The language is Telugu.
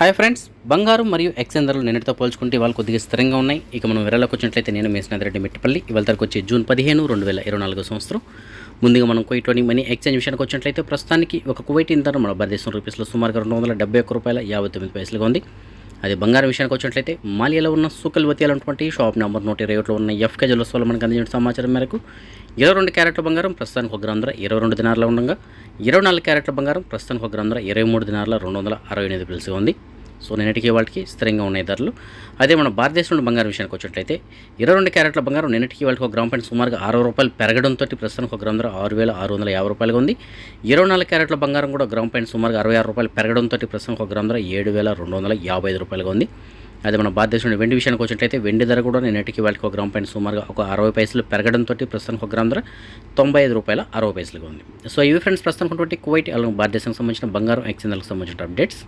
హాయ్ ఫ్రెండ్స్, బంగారం మరియు ఎక్స్చేంజ్ ధరలు నిన్నటితో పోల్చుకుంటే వాళ్ళు కొద్దిగా స్థిరంగా ఉన్నాయి. ఇక మనం వివరాలకు వచ్చినట్లయితే నేను మేసినాథ్ రెడ్డి మెట్టిపల్లి. ఇవాళ తరకు వచ్చి జూన్ 15, 2024 సంవత్సరం. ముందుగా మనం కువైట్లోని మనీ ఎక్స్చేంజ్ విషయానికి వచ్చినట్లయితే ప్రస్తుతానికి ఒక కువైట్ ధర మన భారతదేశం రూపీస్లో సుమారుగా $271.59 ఉంది. అదే బంగారం విషయానికి వచ్చినట్లయితే మాలియాలో ఉన్న సూకల్ వతియాలో ఉన్నటువంటి షాప్ నెంబర్ 121లో ఉన్న ఎఫ్కే జ్యువెలర్స్ వల్ల మనకు అందించిన సమాచారం మేరకు 22 క్యారెట్ల బంగారం ప్రస్తుతానికి 1 గ్రాము ధర 22 దినార్ల ఉండగా 24 క్యారెట్ల బంగారం ప్రస్తుతానికి 1 గ్రాము ధర 23 దినార్ల 268 ఉంది. సో నిన్నటికి వాళ్ళకి స్థిరంగా ఉన్నాయి ధరలు. అదే మన భారతదేశంలో బంగారం విషయానికి వచ్చినట్లయితే 22 క్యారెట్ల బంగారం నిన్నటికి వాళ్ళకి 1 గ్రామ్ పైన సుమారుగా ₹60 పెరగడంతో ప్రస్తుతానికి 1 గ్రామ్ ధర ₹6,650 ఉంది. 24 క్యారెట్ల బంగారం కూడా గ్రామ్ పైన సుమారుగా ₹66 పెరగడంతో ప్రస్తుతానికి 1 గ్రామ్ ధర ₹7,255 ఉంది. అదే మన భారతదేశంలో వెండి విషయానికి వచ్చినట్లయితే వెండి ధర కూడా నిన్నటికి వాళ్ళకి 1 గ్రామ్ పైన సుమారుగా 60 పైసలు పెరగడంతో ప్రస్తుతానికి 1 గ్రామ్ ధర ₹95.60 ఉంది. సో ఇవి ఫ్రెండ్స్ ప్రస్తుతానికి ఉన్నటువంటి కువైట్ అలాగే భారతదేశానికి సంబంధించిన బంగారం ఎక్స్చేంజ్లకు సంబంధించిన అప్డేట్స్.